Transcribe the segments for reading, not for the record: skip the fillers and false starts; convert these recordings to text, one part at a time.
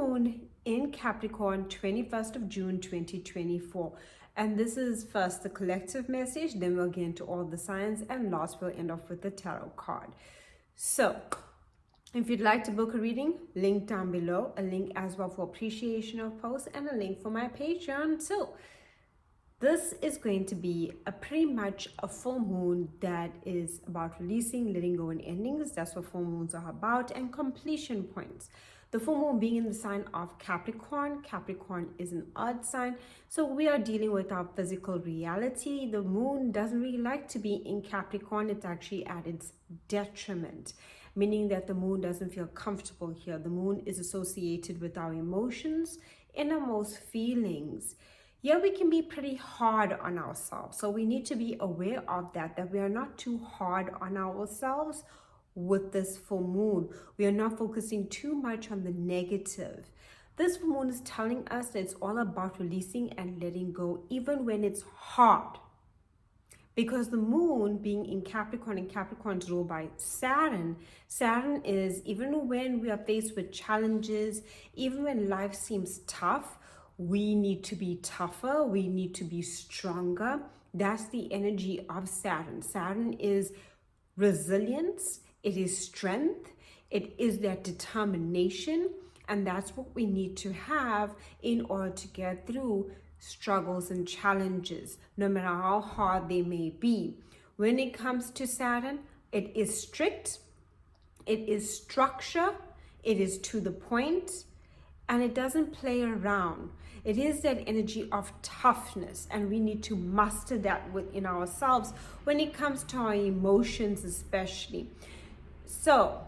moon in Capricorn, 21st of June 2024. And this is first the collective message, then we'll get into all the signs, and last we'll end off with the tarot card. So if you'd like to book a reading, link down below, a link as well for appreciation of posts, and a link for my Patreon. So this is going to be pretty much a full moon that is about releasing, letting go, and endings. That's what full moons are about, and completion points. The full moon being in the sign of Capricorn. Capricorn is an earth sign, so we are dealing with our physical reality. The moon doesn't really like to be in Capricorn. It's actually at its detriment, meaning that the moon doesn't feel comfortable here. The moon is associated with our emotions, innermost feelings. Yeah, we can be pretty hard on ourselves. So we need to be aware of that we are not too hard on ourselves with this full moon. We are not focusing too much on the negative. This full moon is telling us that it's all about releasing and letting go, even when it's hard. Because the moon being in Capricorn, and Capricorn is ruled by Saturn. Saturn is, even when we are faced with challenges, even when life seems tough, we need to be tougher, we need to be stronger. That's the energy of Saturn. Saturn is resilience, it is strength, it is that determination, and that's what we need to have in order to get through struggles and challenges, no matter how hard they may be. When it comes to Saturn, it is strict, it is structure, it is to the point, and it doesn't play around. It is that energy of toughness, and we need to master that within ourselves when it comes to our emotions especially. So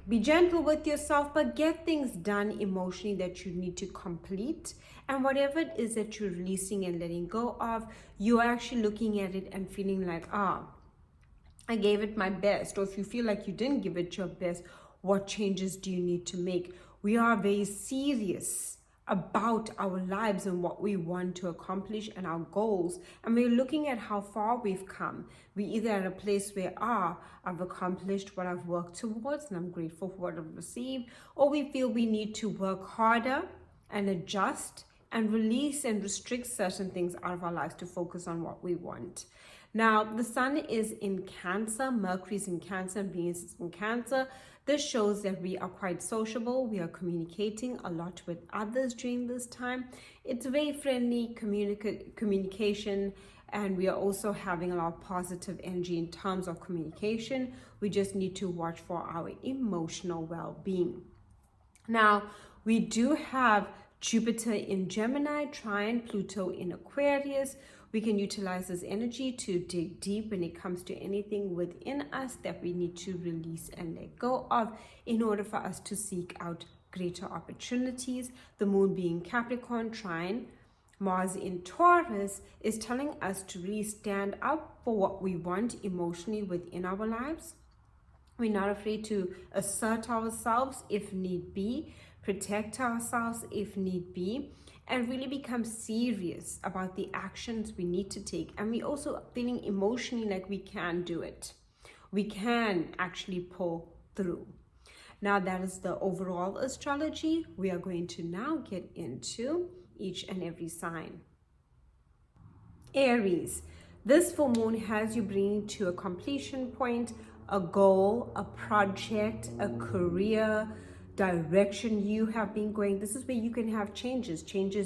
be gentle with yourself, but get things done emotionally that you need to complete. And whatever it is that you're releasing and letting go of, you're actually looking at it and feeling like, I gave it my best. Or if you feel like you didn't give it your best, what changes do you need to make? We are very serious about our lives and what we want to accomplish and our goals. And we're looking at how far we've come. We either at a place where, I've accomplished what I've worked towards and I'm grateful for what I've received, or we feel we need to work harder and adjust and release and restrict certain things out of our lives to focus on what we want. Now, the sun is in Cancer, Mercury is in Cancer, and Venus is in Cancer. This shows that we are quite sociable. We are communicating a lot with others during this time. It's very friendly communication, and we are also having a lot of positive energy in terms of communication. We just need to watch for our emotional well-being. Now, we do have Jupiter in Gemini, trine Pluto in Aquarius. We can utilize this energy to dig deep when it comes to anything within us that we need to release and let go of in order for us to seek out greater opportunities. The moon being Capricorn, trine Mars in Taurus is telling us to really stand up for what we want emotionally within our lives. We're not afraid to assert ourselves if need be, protect ourselves if need be, and really become serious about the actions we need to take. And we also feeling emotionally like we can do it. We can actually pull through. Now that is the overall astrology. We are going to now get into each and every sign. Aries, this full moon has you bringing to a completion point, a goal, a project, a career, direction you have been going. This is where you can have changes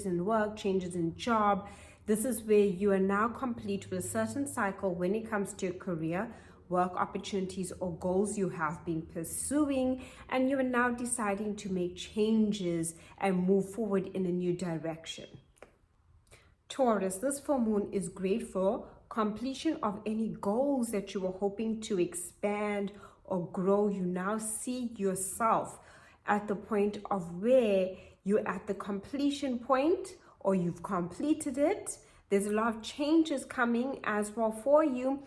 in work, changes in job. This is where you are now complete with a certain cycle when it comes to your career, work opportunities, or goals you have been pursuing, and you are now deciding to make changes and move forward in a new direction. Taurus, this full moon is great for completion of any goals that you were hoping to expand or grow. You now see yourself at the point of where you're at the completion point, or you've completed it. There's a lot of changes coming as well for you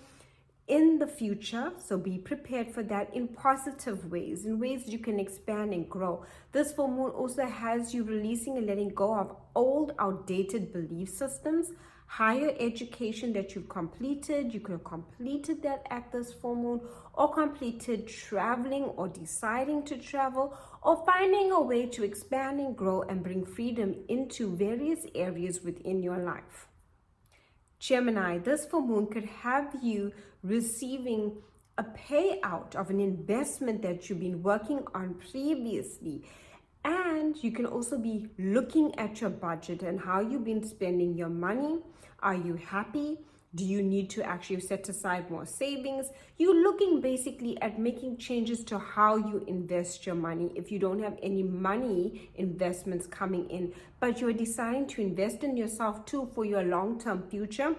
in the future, so be prepared for that in positive ways, in ways you can expand and grow. This full moon also has you releasing and letting go of old, outdated belief systems, higher education that you've completed. You could have completed that at this full moon, or completed traveling or deciding to travel, or finding a way to expand and grow and bring freedom into various areas within your life. Gemini, this full moon could have you receiving a payout of an investment that you've been working on previously. And you can also be looking at your budget and how you've been spending your money. Are you happy? Do you need to actually set aside more savings? You're looking basically at making changes to how you invest your money. If you don't have any money investments coming in, but you're deciding to invest in yourself too for your long-term future.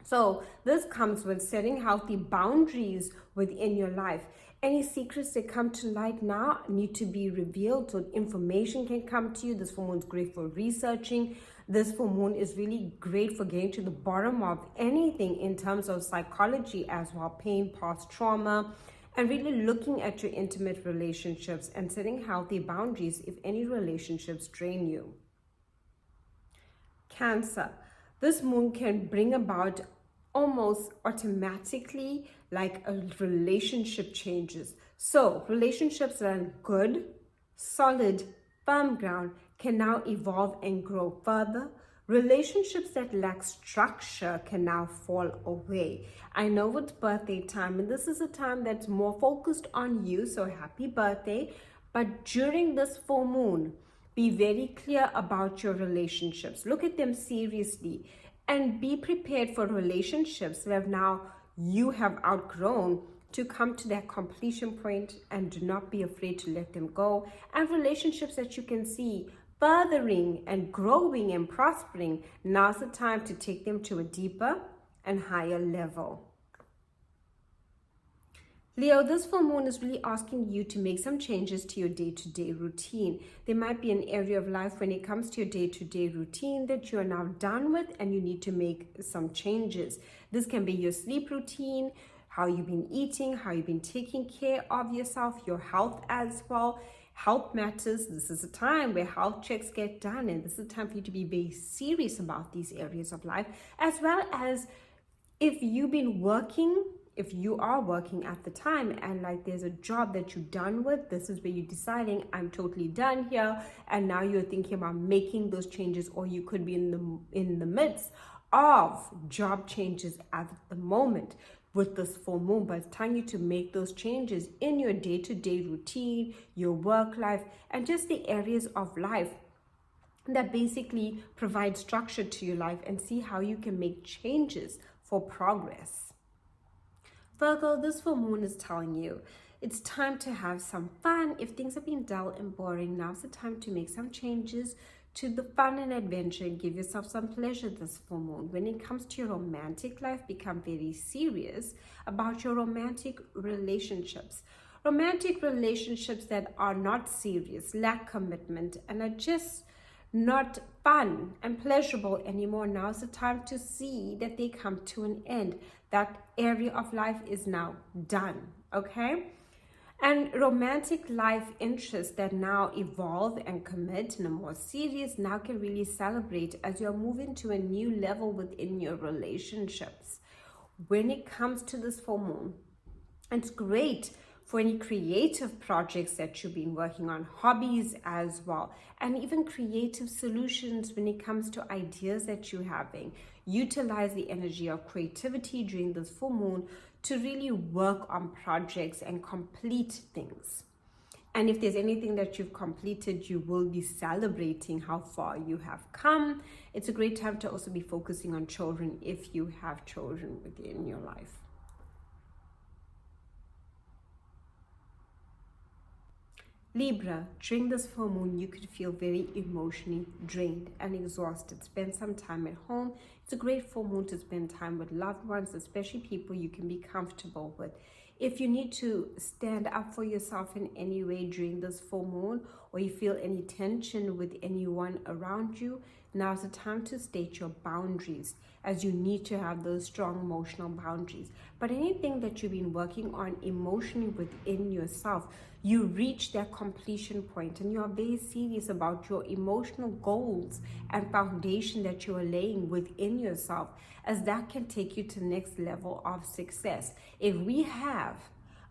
So this comes with setting healthy boundaries within your life. Any secrets that come to light now need to be revealed, so information can come to you. This full moon is great for researching. This full moon is really great for getting to the bottom of anything in terms of psychology as well, pain, past trauma, and really looking at your intimate relationships and setting healthy boundaries if any relationships drain you. Cancer. This moon can bring about almost automatically like a relationship changes. So relationships that are good, solid, firm ground can now evolve and grow further. Relationships that lack structure can now fall away. I know it's birthday time, and this is a time that's more focused on you, so happy birthday. But during this full moon, be very clear about your relationships. Look at them seriously and be prepared for relationships that you have outgrown to come to that completion point, and do not be afraid to let them go. And relationships that you can see furthering and growing and prospering, now's the time to take them to a deeper and higher level. Leo, this full moon is really asking you to make some changes to your day-to-day routine. There might be an area of life when it comes to your day-to-day routine that you are now done with and you need to make some changes. This can be your sleep routine, how you've been eating, how you've been taking care of yourself, your health as well. Health matters. This is a time where health checks get done, and this is a time for you to be very serious about these areas of life, as well as if you've been working. If you are working at the time and like there's a job that you're done with, this is where you're deciding, I'm totally done here, and now you're thinking about making those changes. Or you could be in the midst of job changes at the moment with this full moon, but it's time you to make those changes in your day-to-day routine, your work life, and just the areas of life that basically provide structure to your life, and see how you can make changes for progress. Virgo, this full moon is telling you it's time to have some fun. If things have been dull and boring, now's the time to make some changes to the fun and adventure and give yourself some pleasure this full moon. When it comes to your romantic life, become very serious about your romantic relationships. Romantic relationships that are not serious, lack commitment, and are just not fun and pleasurable anymore. Now's the time to see that they come to an end. That area of life is now done, okay? And romantic life interests that now evolve and commit in a more serious now can really celebrate as you're moving to a new level within your relationships. When it comes to this full moon, it's great for any creative projects that you've been working on, hobbies as well, and even creative solutions when it comes to ideas that you're having. Utilize the energy of creativity during this full moon to really work on projects and complete things. And if there's anything that you've completed, you will be celebrating how far you have come. It's a great time to also be focusing on children if you have children within your life. Libra, during this full moon, you could feel very emotionally drained and exhausted. Spend some time at home. It's a great full moon to spend time with loved ones, especially people you can be comfortable with. If you need to stand up for yourself in any way during this full moon, or you feel any tension with anyone around you, now's the time to state your boundaries, as you need to have those strong emotional boundaries. But anything that you've been working on emotionally within yourself, you reach that completion point and you are very serious about your emotional goals and foundation that you are laying within yourself, as that can take you to the next level of success. If we have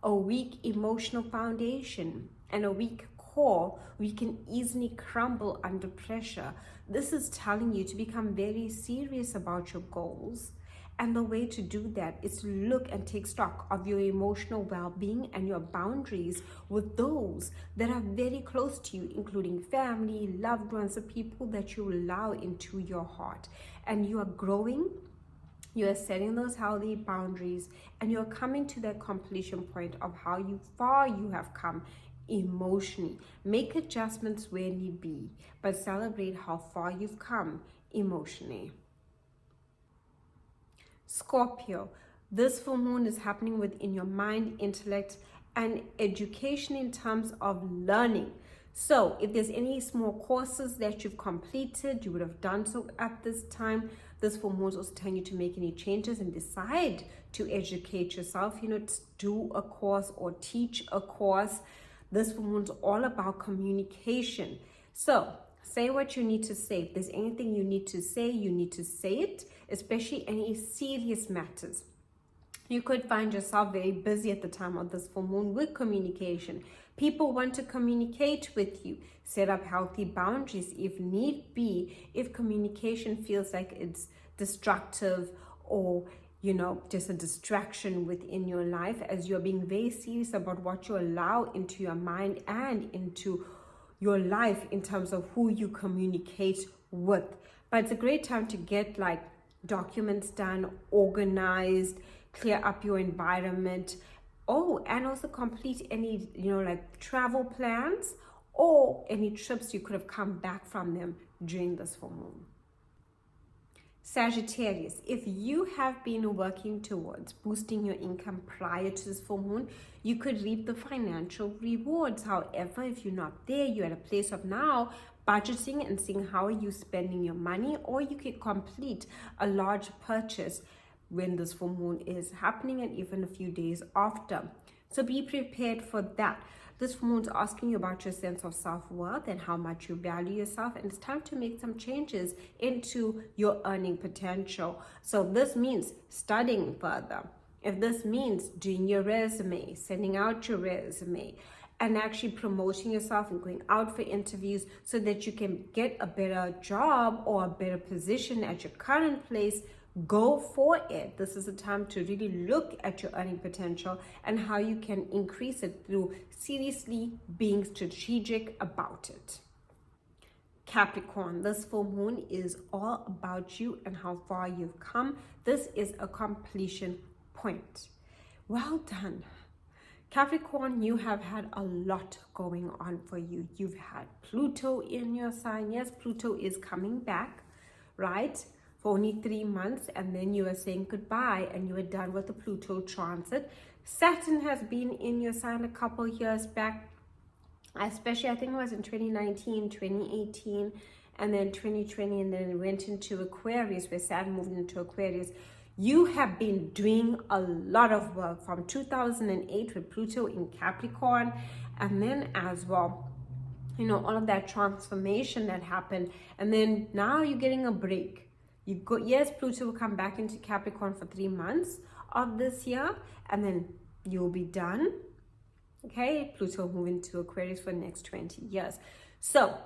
a weak emotional foundation and a weak core, we can easily crumble under pressure. This is telling you to become very serious about your goals. And the way to do that is to look and take stock of your emotional well-being and your boundaries with those that are very close to you, including family, loved ones, the people that you allow into your heart. And you are growing, you are setting those healthy boundaries, and you're coming to that completion point of how far you have come emotionally. Make adjustments where need be, but celebrate how far you've come emotionally. Scorpio, this full moon is happening within your mind, intellect, and education in terms of learning. So if there's any small courses that you've completed, you would have done so at this time. This full moon is also telling you to make any changes and decide to educate yourself, to do a course or teach a course. This full moon is all about communication. So say what you need to say. If there's anything you need to say it, especially any serious matters. You could find yourself very busy at the time of this full moon with communication. People want to communicate with you. Set up healthy boundaries if need be, if communication feels like it's destructive or just a distraction within your life, as you're being very serious about what you allow into your mind and into your life in terms of who you communicate with. But it's a great time to get documents done, organized, clear up your environment. Oh, and also complete any, travel plans or any trips you could have come back from them during this full moon. Sagittarius, if you have been working towards boosting your income prior to this full moon, you could reap the financial rewards. However, if you're not there, you're at a place of now budgeting and seeing how are you spending your money, or you could complete a large purchase when this full moon is happening and even a few days after. So be prepared for that. This full moon is asking you about your sense of self-worth and how much you value yourself, and it's time to make some changes into your earning potential. So this means studying further. If this means doing your resume, sending out your resume, and actually promoting yourself and going out for interviews so that you can get a better job or a better position at your current place, go for it. This is a time to really look at your earning potential and how you can increase it through seriously being strategic about it. Capricorn, this full moon is all about you and how far you've come. This is a completion point. Well done. Capricorn, you have had a lot going on for you. You've had Pluto in your sign. Yes, Pluto is coming back, right? For only 3 months, and then you are saying goodbye and you are done with the Pluto transit. Saturn has been in your sign a couple years back, especially I think it was in 2019, 2018, and then 2020, and then it went into Aquarius, where Saturn moved into Aquarius. You have been doing a lot of work from 2008 with Pluto in Capricorn, and then as well, all of that transformation that happened, and then now you're getting a break. Yes, Pluto will come back into Capricorn for 3 months of this year, and then you'll be done. Okay, Pluto will move into Aquarius for the next 20 years. So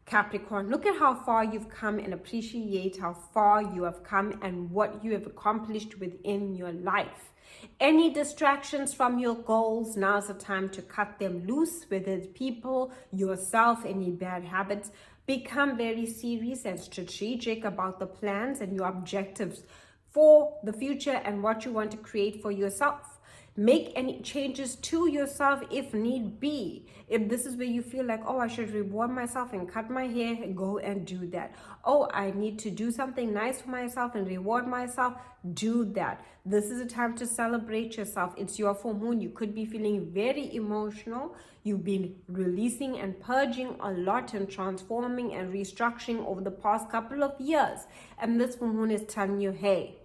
Capricorn, look at how far you've come and appreciate how far you have come and what you have accomplished within your life. Any distractions from your goals, now's the time to cut them loose, whether it's people, yourself, any bad habits. Become very serious and strategic about the plans and your objectives for the future and what you want to create for yourself. Make any changes to yourself if need be. If this is where you feel like, oh, I should reward myself and cut my hair, go and do that. Oh, I need to do something nice for myself and reward myself, do that. This is a time to celebrate yourself. It's your full moon. You could be feeling very emotional. You've been releasing and purging a lot and transforming and restructuring over the past couple of years. And this full moon is telling you, hey,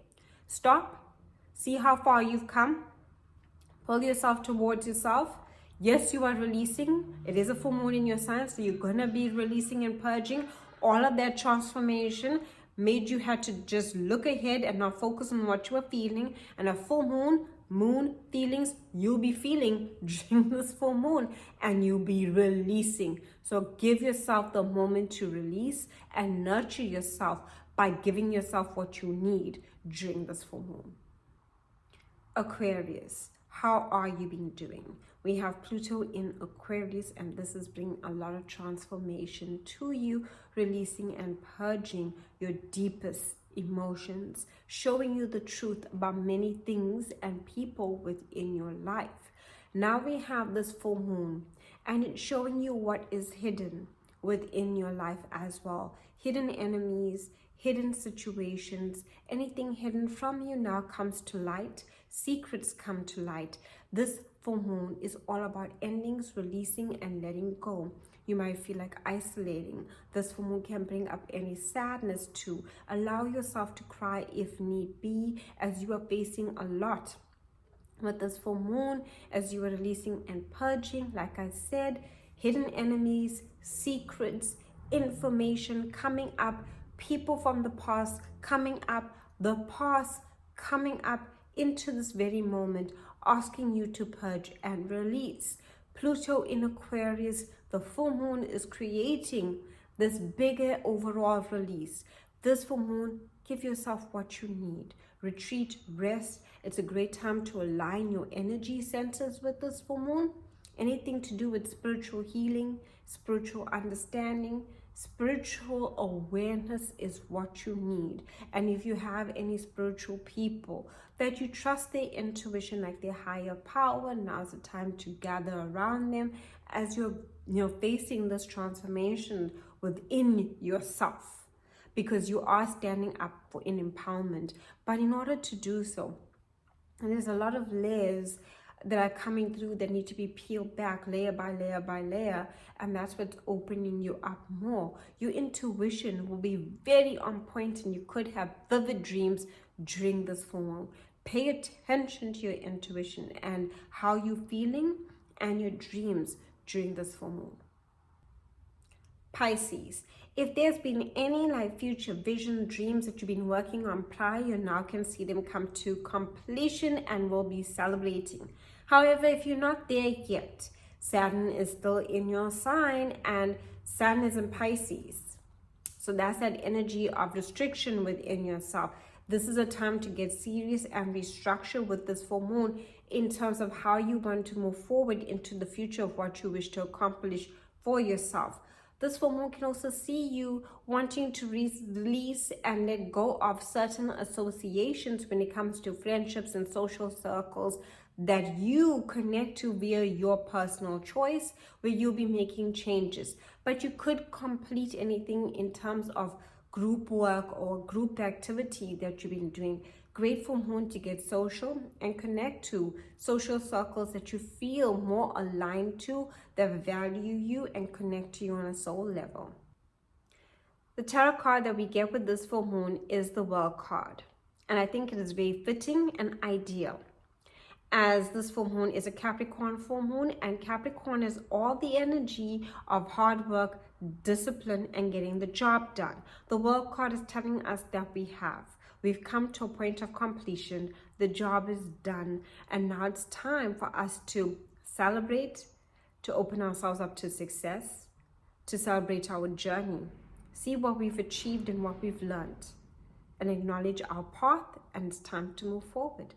stop, see how far you've come. Pull yourself towards yourself. Yes, you are releasing. It is a full moon in your sign, so you're going to be releasing and purging. All of that transformation made you had to just look ahead and not focus on what you were feeling. And a full moon feelings you'll be feeling during this full moon, and you'll be releasing. So give yourself the moment to release and nurture yourself by giving yourself what you need during this full moon. Aquarius. How are you been doing? We have Pluto in Aquarius, and this is bringing a lot of transformation to you, releasing and purging your deepest emotions, showing you the truth about many things and people within your life. Now we have this full moon, and it's showing you what is hidden within your life as well. Hidden enemies, hidden situations, anything hidden from you now comes to light. Secrets come to light. This full moon is all about endings, releasing and letting go. You might feel like isolating. This full moon can bring up any sadness too. Allow yourself to cry if need be, as you are facing a lot with this full moon, as you are releasing and purging. Like I said, hidden enemies, secrets, information coming up, people from the past coming up, the past coming up into this very moment, asking you to purge and release. Pluto in Aquarius, the full moon is creating this bigger overall release. This full moon, give yourself what you need. Retreat, rest. It's a great time to align your energy centers with this full moon. Anything to do with spiritual healing, spiritual understanding, spiritual awareness is what you need. And if you have any spiritual people that you trust their intuition, like their higher power, now's the time to gather around them as you're facing this transformation within yourself, because you are standing up for an empowerment. But in order to do so, and there's a lot of layers that are coming through that need to be peeled back layer by layer by layer, and that's what's opening you up more. Your intuition will be very on point, and you could have vivid dreams during this full moon. Pay attention to your intuition and how you're feeling and your dreams during this full moon. Pisces. If there's been any future vision, dreams that you've been working on prior, you now can see them come to completion and will be celebrating. However, if you're not there yet, Saturn is still in your sign, and Saturn is in Pisces. So that's that energy of restriction within yourself. This is a time to get serious and restructure with this full moon in terms of how you want to move forward into the future of what you wish to accomplish for yourself. This full moon can also see you wanting to release and let go of certain associations when it comes to friendships and social circles that you connect to via your personal choice, where you'll be making changes. But you could complete anything in terms of group work or group activity that you've been doing. Great full moon to get social and connect to social circles that you feel more aligned to, that value you and connect to you on a soul level. The tarot card that we get with this full moon is the World card, and I think it is very fitting and ideal, as this full moon is a Capricorn full moon, and Capricorn is all the energy of hard work, discipline, and getting the job done. The World card is telling us that we've come to a point of completion. The job is done, and now it's time for us to celebrate, to open ourselves up to success, to celebrate our journey, see what we've achieved and what we've learned, and acknowledge our path, and it's time to move forward.